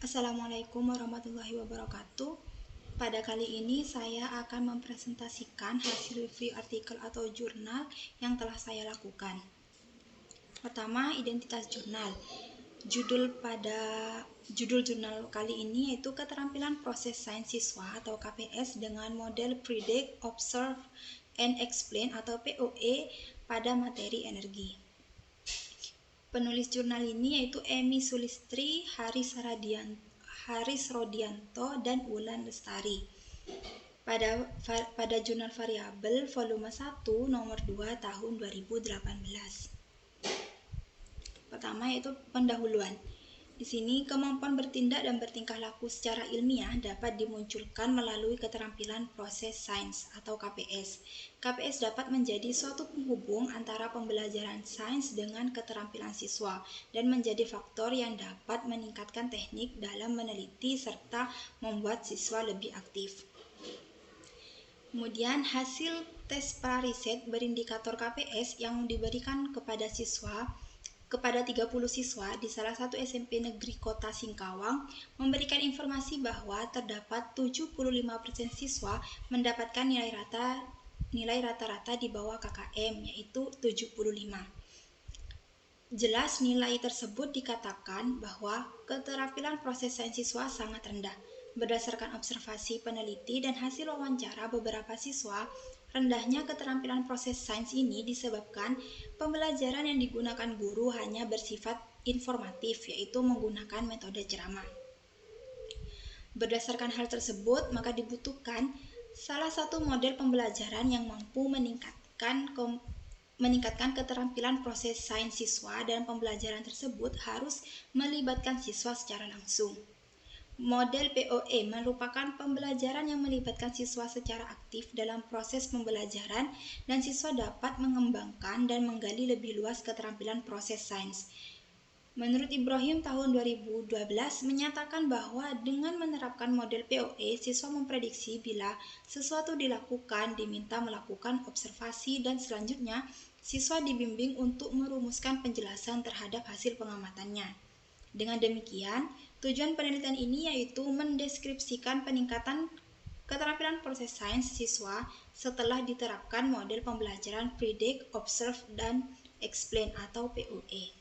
Assalamualaikum warahmatullahi wabarakatuh. Pada kali ini saya akan mempresentasikan hasil review artikel atau jurnal yang telah saya lakukan. Pertama, identitas jurnal. Judul jurnal kali ini yaitu Keterampilan Proses Sains Siswa atau KPS dengan model Predict, Observe, and Explain atau POE pada materi energi. Penulis jurnal ini yaitu Emi Sulistri, Haris Rodianto, dan Wulan Lestari. Pada jurnal variabel volume 1 nomor 2 tahun 2018. Pertama yaitu pendahuluan. Di sini kemampuan bertindak dan bertingkah laku secara ilmiah dapat dimunculkan melalui keterampilan proses sains atau KPS. KPS dapat menjadi suatu penghubung antara pembelajaran sains dengan keterampilan siswa dan menjadi faktor yang dapat meningkatkan teknik dalam meneliti serta membuat siswa lebih aktif. Kemudian hasil tes prariset berindikator KPS yang diberikan kepada 30 siswa di salah satu SMP negeri Kota Singkawang memberikan informasi bahwa terdapat 75% siswa mendapatkan nilai rata-rata di bawah KKM yaitu 75. Jelas nilai tersebut dikatakan bahwa keterampilan proses sains siswa sangat rendah. Berdasarkan observasi peneliti dan hasil wawancara beberapa siswa, rendahnya keterampilan proses sains ini disebabkan pembelajaran yang digunakan guru hanya bersifat informatif, yaitu menggunakan metode ceramah. Berdasarkan hal tersebut, maka dibutuhkan salah satu model pembelajaran yang mampu meningkatkan keterampilan proses sains siswa, dan pembelajaran tersebut harus melibatkan siswa secara langsung. Model POE merupakan pembelajaran yang melibatkan siswa secara aktif dalam proses pembelajaran dan siswa dapat mengembangkan dan menggali lebih luas keterampilan proses sains. Menurut Ibrahim tahun 2012 menyatakan bahwa dengan menerapkan model POE, siswa memprediksi bila sesuatu dilakukan, diminta melakukan observasi, dan selanjutnya siswa dibimbing untuk merumuskan penjelasan terhadap hasil pengamatannya. Dengan demikian, tujuan penelitian ini yaitu mendeskripsikan peningkatan keterampilan proses sains siswa setelah diterapkan model pembelajaran Predict, Observe, dan Explain atau POE.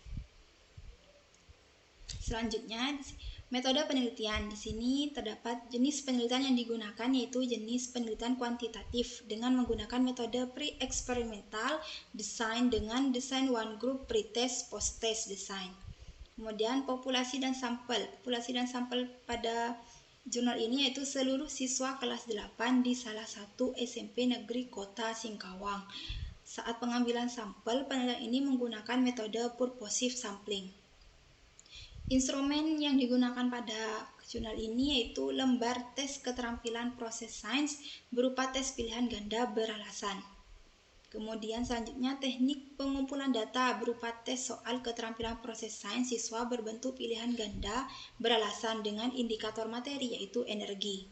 Selanjutnya, metode penelitian. Di sini terdapat jenis penelitian yang digunakan yaitu jenis penelitian kuantitatif dengan menggunakan metode pre-eksperimental design dengan desain one group, pre-test, post-test design. Kemudian populasi dan sampel. Populasi dan sampel pada jurnal ini yaitu seluruh siswa kelas 8 di salah satu SMP negeri Kota Singkawang. Saat pengambilan sampel, penelitian ini menggunakan metode purposive sampling. Instrumen yang digunakan pada jurnal ini yaitu lembar tes keterampilan proses sains berupa tes pilihan ganda beralasan. Kemudian selanjutnya teknik pengumpulan data berupa tes soal keterampilan proses sains siswa berbentuk pilihan ganda beralasan dengan indikator materi yaitu energi.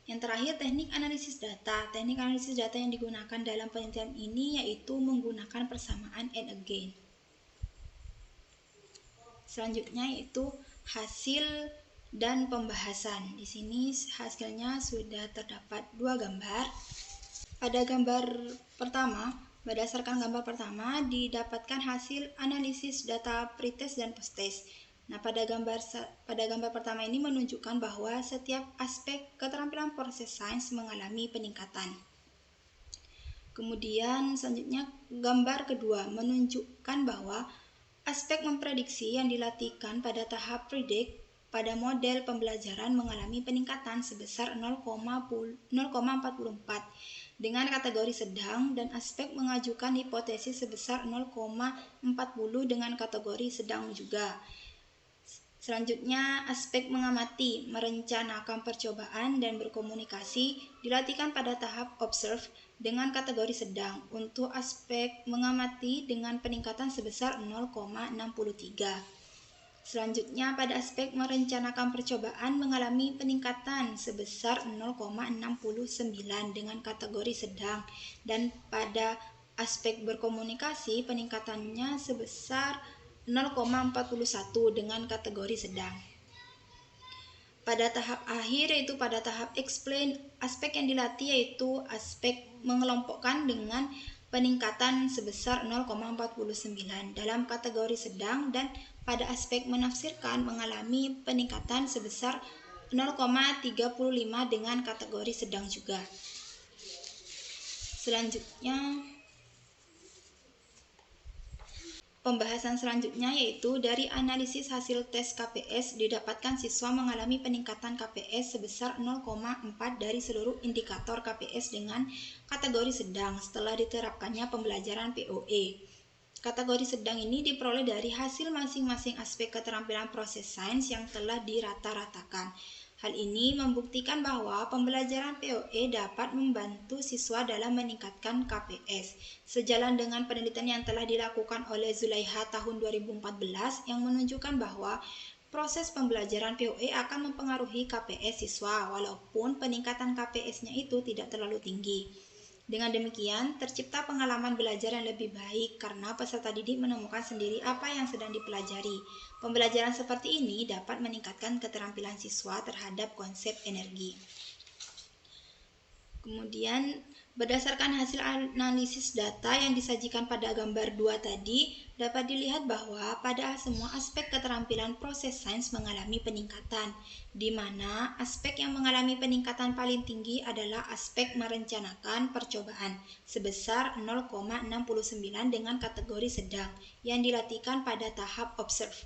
Yang terakhir teknik analisis data. Teknik analisis data yang digunakan dalam penelitian ini yaitu menggunakan persamaan and again. Selanjutnya yaitu hasil dan pembahasan. Di sini hasilnya sudah terdapat 2 gambar. Pada gambar pertama, berdasarkan gambar pertama didapatkan hasil analisis data pretest dan posttest. Nah, pada gambar pertama ini menunjukkan bahwa setiap aspek keterampilan proses sains mengalami peningkatan. Kemudian selanjutnya gambar kedua menunjukkan bahwa aspek memprediksi yang dilatihkan pada tahap predict pada model pembelajaran mengalami peningkatan sebesar 0,44 dengan kategori sedang, dan aspek mengajukan hipotesis sebesar 0,40 dengan kategori sedang juga. Selanjutnya, aspek mengamati, merencanakan percobaan, dan berkomunikasi dilatihkan pada tahap observe dengan kategori sedang untuk aspek mengamati dengan peningkatan sebesar 0,63. Selanjutnya, pada aspek merencanakan percobaan mengalami peningkatan sebesar 0,69 dengan kategori sedang, dan pada aspek berkomunikasi peningkatannya sebesar 0,41 dengan kategori sedang. Pada tahap akhir yaitu pada tahap explain, aspek yang dilatih yaitu aspek mengelompokkan dengan peningkatan sebesar 0,49 dalam kategori sedang, dan pada aspek menafsirkan mengalami peningkatan sebesar 0,35 dengan kategori sedang juga. Selanjutnya, pembahasan selanjutnya yaitu dari analisis hasil tes KPS didapatkan siswa mengalami peningkatan KPS sebesar 0,4 dari seluruh indikator KPS dengan kategori sedang setelah diterapkannya pembelajaran POE. Kategori sedang ini diperoleh dari hasil masing-masing aspek keterampilan proses sains yang telah dirata-ratakan. Hal ini membuktikan bahwa pembelajaran POE dapat membantu siswa dalam meningkatkan KPS. Sejalan dengan penelitian yang telah dilakukan oleh Zulaiha tahun 2014 yang menunjukkan bahwa proses pembelajaran POE akan mempengaruhi KPS siswa walaupun peningkatan KPS-nya itu tidak terlalu tinggi. Dengan demikian, tercipta pengalaman belajar yang lebih baik karena peserta didik menemukan sendiri apa yang sedang dipelajari. Pembelajaran seperti ini dapat meningkatkan keterampilan siswa terhadap konsep energi. Kemudian, berdasarkan hasil analisis data yang disajikan pada gambar 2 tadi, dapat dilihat bahwa pada semua aspek keterampilan proses sains mengalami peningkatan, di mana aspek yang mengalami peningkatan paling tinggi adalah aspek merencanakan percobaan, sebesar 0,69 dengan kategori sedang, yang dilatihkan pada tahap observe.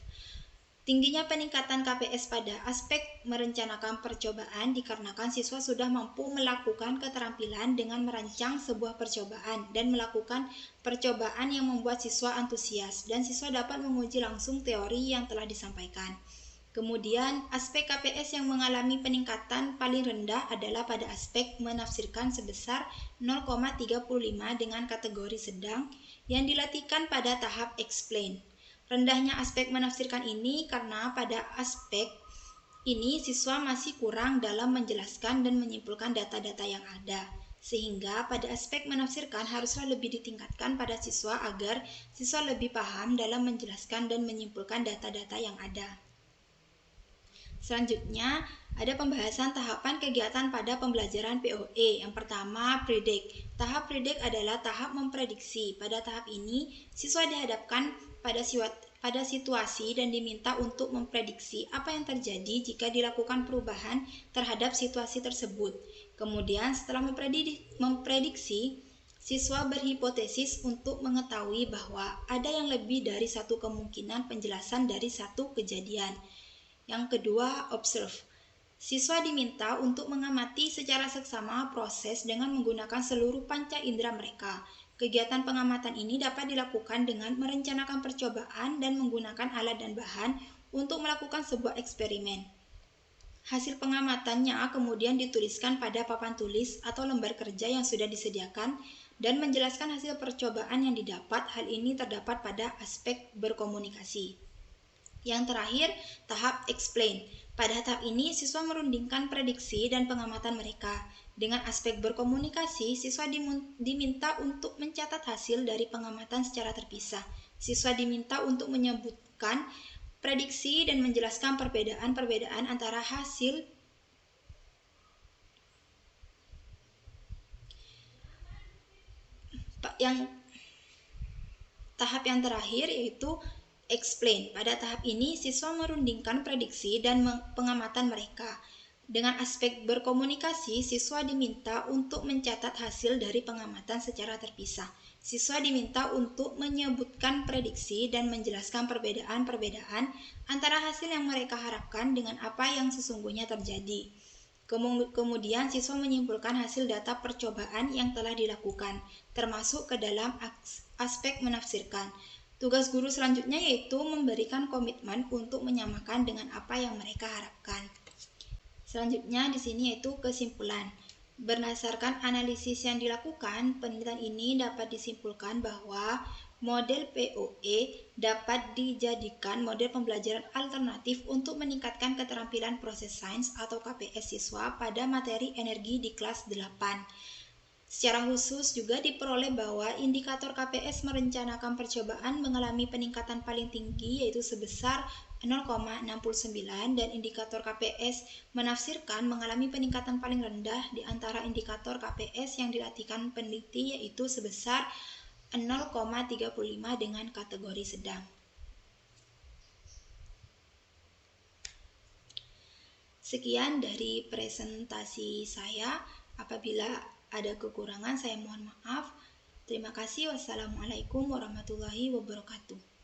Tingginya peningkatan KPS pada aspek merencanakan percobaan dikarenakan siswa sudah mampu melakukan keterampilan dengan merancang sebuah percobaan dan melakukan percobaan yang membuat siswa antusias, dan siswa dapat menguji langsung teori yang telah disampaikan. Kemudian, aspek KPS yang mengalami peningkatan paling rendah adalah pada aspek menafsirkan sebesar 0,35 dengan kategori sedang yang dilatihkan pada tahap explain. Rendahnya aspek menafsirkan ini karena pada aspek ini siswa masih kurang dalam menjelaskan dan menyimpulkan data-data yang ada, sehingga pada aspek menafsirkan haruslah lebih ditingkatkan pada siswa agar siswa lebih paham dalam menjelaskan dan menyimpulkan data-data yang ada. Selanjutnya, ada pembahasan tahapan kegiatan pada pembelajaran POE. Yang pertama, predict. Tahap predict adalah tahap memprediksi. Pada tahap ini, siswa dihadapkan pada situasi dan diminta untuk memprediksi apa yang terjadi jika dilakukan perubahan terhadap situasi tersebut. Kemudian, setelah memprediksi, siswa berhipotesis untuk mengetahui bahwa ada yang lebih dari satu kemungkinan penjelasan dari satu kejadian. Yang kedua, observe. Siswa diminta untuk mengamati secara seksama proses dengan menggunakan seluruh panca indera mereka. Kegiatan pengamatan ini dapat dilakukan dengan merencanakan percobaan dan menggunakan alat dan bahan untuk melakukan sebuah eksperimen. Hasil pengamatannya kemudian dituliskan pada papan tulis atau lembar kerja yang sudah disediakan dan menjelaskan hasil percobaan yang didapat. Hal ini terdapat pada aspek berkomunikasi. Yang terakhir, tahap explain. Pada tahap ini, siswa merundingkan prediksi dan pengamatan mereka. Dengan aspek berkomunikasi, siswa diminta untuk mencatat hasil dari pengamatan secara terpisah. Siswa diminta untuk menyebutkan prediksi dan menjelaskan perbedaan-perbedaan antara hasil tahap yang terakhir yaitu explain. Pada tahap ini, siswa merundingkan prediksi dan pengamatan mereka. Dengan aspek berkomunikasi, siswa diminta untuk mencatat hasil dari pengamatan secara terpisah. Siswa diminta untuk menyebutkan prediksi dan menjelaskan perbedaan-perbedaan antara hasil yang mereka harapkan dengan apa yang sesungguhnya terjadi. Kemudian, siswa menyimpulkan hasil data percobaan yang telah dilakukan, termasuk ke dalam aspek menafsirkan. Tugas guru selanjutnya yaitu memberikan komitmen untuk menyamakan dengan apa yang mereka harapkan. Selanjutnya di sini yaitu kesimpulan. Berdasarkan analisis yang dilakukan, penelitian ini dapat disimpulkan bahwa model POE dapat dijadikan model pembelajaran alternatif untuk meningkatkan keterampilan proses sains atau KPS siswa pada materi energi di kelas 8. Secara khusus juga diperoleh bahwa indikator KPS merencanakan percobaan mengalami peningkatan paling tinggi yaitu sebesar 0,69 dan indikator KPS menafsirkan mengalami peningkatan paling rendah di antara indikator KPS yang dilatihkan peneliti yaitu sebesar 0,35 dengan kategori sedang. Sekian dari presentasi saya. Apabila ada kekurangan saya mohon maaf. Terima kasih. Wassalamualaikum warahmatullahi wabarakatuh.